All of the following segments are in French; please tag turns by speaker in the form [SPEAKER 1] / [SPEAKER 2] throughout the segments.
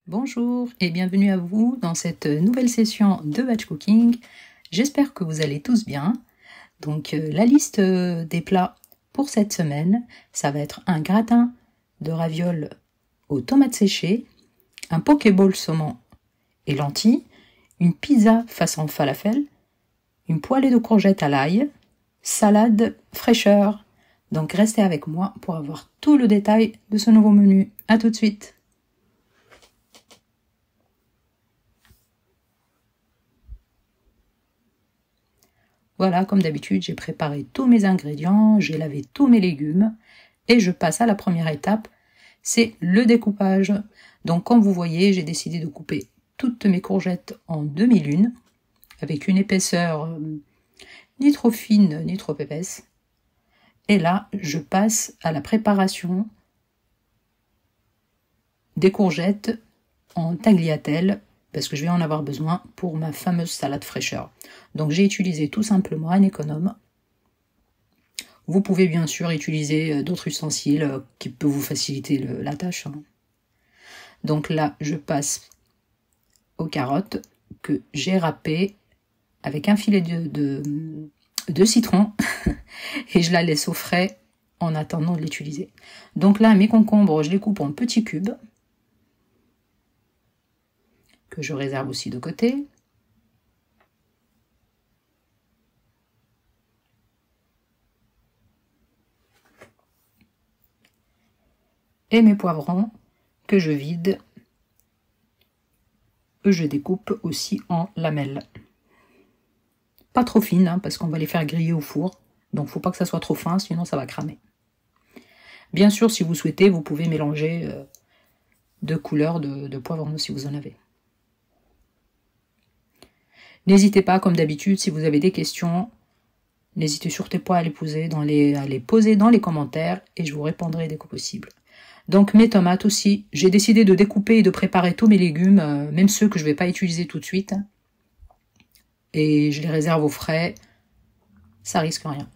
[SPEAKER 1] Bonjour et bienvenue à vous dans cette nouvelle session de batch cooking. J'espère que vous allez tous bien. Donc la liste des plats pour cette semaine, ça va être un gratin de ravioles aux tomates séchées, un pokéball saumon et lentilles, une pizza façon falafel, une poêlée de courgettes à l'ail, salade fraîcheur. Donc restez avec moi pour avoir tout le détail de ce nouveau menu. À tout de suite. Voilà, comme d'habitude, j'ai préparé tous mes ingrédients, j'ai lavé tous mes légumes et je passe à la première étape, c'est le découpage. Donc comme vous voyez, j'ai décidé de couper toutes mes courgettes en demi-lune avec une épaisseur ni trop fine ni trop épaisse. Et là, je passe à la préparation des courgettes en tagliatelle parce que je vais en avoir besoin pour ma fameuse salade fraîcheur. Donc j'ai utilisé tout simplement un économe. Vous pouvez bien sûr utiliser d'autres ustensiles qui peuvent vous faciliter la tâche. Donc là, je passe aux carottes que j'ai râpées avec un filet de citron et je la laisse au frais en attendant de l'utiliser. Donc là, mes concombres, je les coupe en petits cubes que je réserve aussi de côté. Et mes poivrons que je vide, je découpe aussi en lamelles. Pas trop fines, parce qu'on va les faire griller au four. Donc, faut pas que ça soit trop fin, sinon ça va cramer. Bien sûr, si vous souhaitez, vous pouvez mélanger deux couleurs de poivrons si vous en avez. N'hésitez pas, comme d'habitude, si vous avez des questions, n'hésitez surtout pas à les poser dans les commentaires et je vous répondrai dès que possible. Donc mes tomates aussi, j'ai décidé de découper et de préparer tous mes légumes, même ceux que je ne vais pas utiliser tout de suite. Et je les réserve au frais, ça risque rien.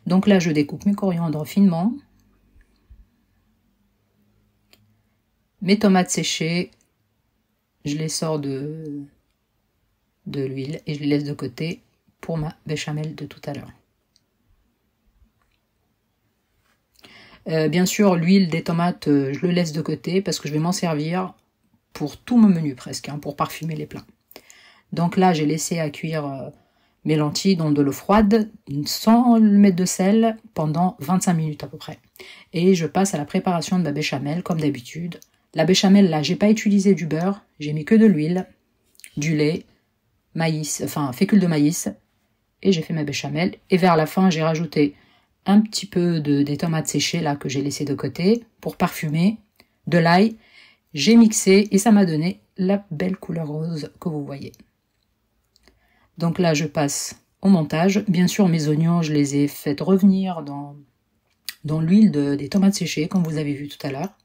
[SPEAKER 1] Donc là, je découpe mes coriandres finement. Mes tomates séchées, je les sors de l'huile et je les laisse de côté pour ma béchamel de tout à l'heure. Bien sûr, l'huile des tomates, je le laisse de côté parce que je vais m'en servir pour tout mon menu presque, pour parfumer les plats. Donc là, j'ai laissé à cuire mes lentilles dans de l'eau froide, sans mettre de sel, pendant 25 minutes à peu près. Et je passe à la préparation de ma béchamel, comme d'habitude. La béchamel, là, j'ai pas utilisé du beurre, j'ai mis que de l'huile, du lait, maïs, enfin fécule de maïs, et j'ai fait ma béchamel. Et vers la fin, j'ai rajouté un petit peu des tomates séchées là que j'ai laissé de côté pour parfumer, de l'ail. J'ai mixé et ça m'a donné la belle couleur rose que vous voyez. Donc là, je passe au montage. Bien sûr, mes oignons, je les ai fait revenir dans l'huile des tomates séchées, comme vous avez vu tout à l'heure.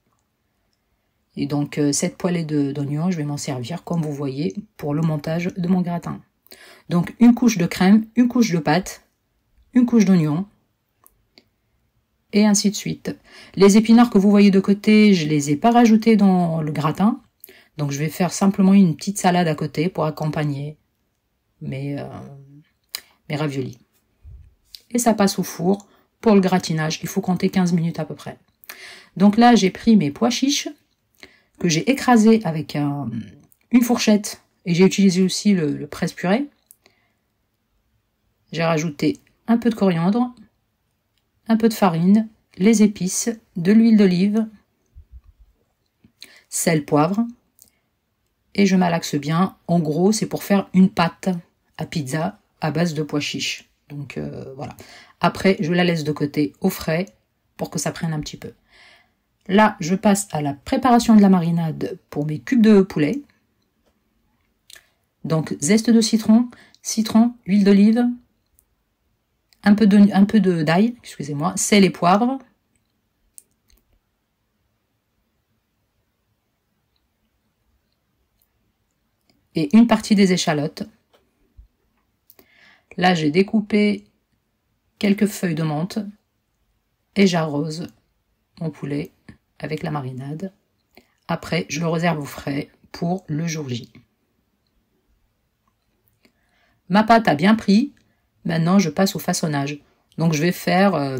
[SPEAKER 1] Et donc, cette poêlée d'oignons, je vais m'en servir, comme vous voyez, pour le montage de mon gratin. Donc, une couche de crème, une couche de pâte, une couche d'oignon, et ainsi de suite. Les épinards que vous voyez de côté, je les ai pas rajoutés dans le gratin. Donc, je vais faire simplement une petite salade à côté pour accompagner mes raviolis. Et ça passe au four. Pour le gratinage, il faut compter 15 minutes à peu près. Donc là, j'ai pris mes pois chiches que j'ai écrasés avec une fourchette et j'ai utilisé aussi le presse-purée. J'ai rajouté un peu de coriandre, un peu de farine, les épices, de l'huile d'olive, sel, poivre, et je malaxe bien. En gros, c'est pour faire une pâte à pizza à base de pois chiches. Donc voilà. Après, je la laisse de côté au frais pour que ça prenne un petit peu. Là, je passe à la préparation de la marinade pour mes cubes de poulet. Donc, zeste de citron, huile d'olive, un peu d'ail, excusez-moi, sel et poivre. Et une partie des échalotes. Là, j'ai découpé quelques feuilles de menthe et j'arrose mon poulet avec la marinade. Après, je le réserve au frais pour le jour J. Ma pâte a bien pris. Maintenant, je passe au façonnage. Donc, je vais faire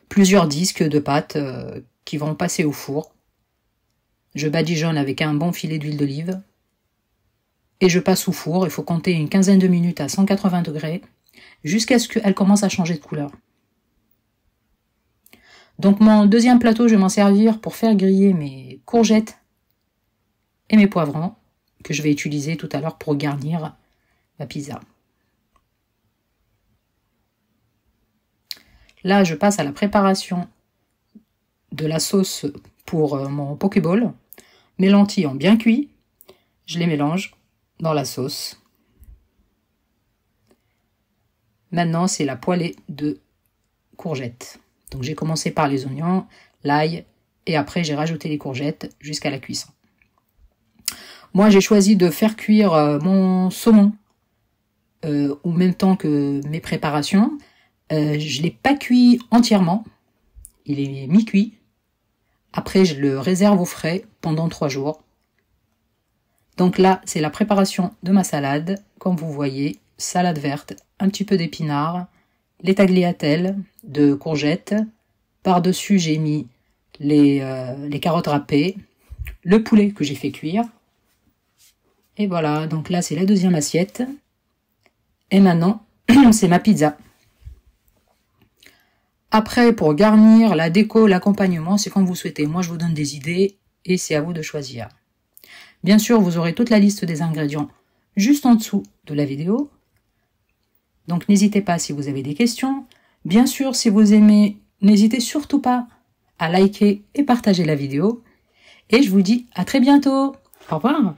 [SPEAKER 1] plusieurs disques de pâte qui vont passer au four. Je badigeonne avec un bon filet d'huile d'olive. Et je passe au four. Il faut compter une quinzaine de minutes à 180 degrés jusqu'à ce qu'elle commence à changer de couleur. Donc, mon deuxième plateau, je vais m'en servir pour faire griller mes courgettes et mes poivrons que je vais utiliser tout à l'heure pour garnir ma pizza. Là, je passe à la préparation de la sauce pour mon pokéball. Mes lentilles ont bien cuit. Je les mélange dans la sauce. Maintenant, c'est la poêlée de courgettes. Donc, j'ai commencé par les oignons, l'ail, et après, j'ai rajouté les courgettes jusqu'à la cuisson. Moi, j'ai choisi de faire cuire mon saumon au même temps que mes préparations. Je ne l'ai pas cuit entièrement. Il est mi-cuit. Après, je le réserve au frais pendant 3 jours. Donc là, c'est la préparation de ma salade. Comme vous voyez, salade verte, un petit peu d'épinards, les tagliatelles de courgettes. Par-dessus, j'ai mis les carottes râpées, le poulet que j'ai fait cuire. Et voilà, donc là, c'est la deuxième assiette. Et maintenant, c'est ma pizza. Après, pour garnir, la déco, l'accompagnement, c'est comme vous souhaitez. Moi, je vous donne des idées et c'est à vous de choisir. Bien sûr, vous aurez toute la liste des ingrédients juste en dessous de la vidéo. Donc, n'hésitez pas si vous avez des questions. Bien sûr, si vous aimez, n'hésitez surtout pas à liker et partager la vidéo. Et je vous dis à très bientôt. Au revoir.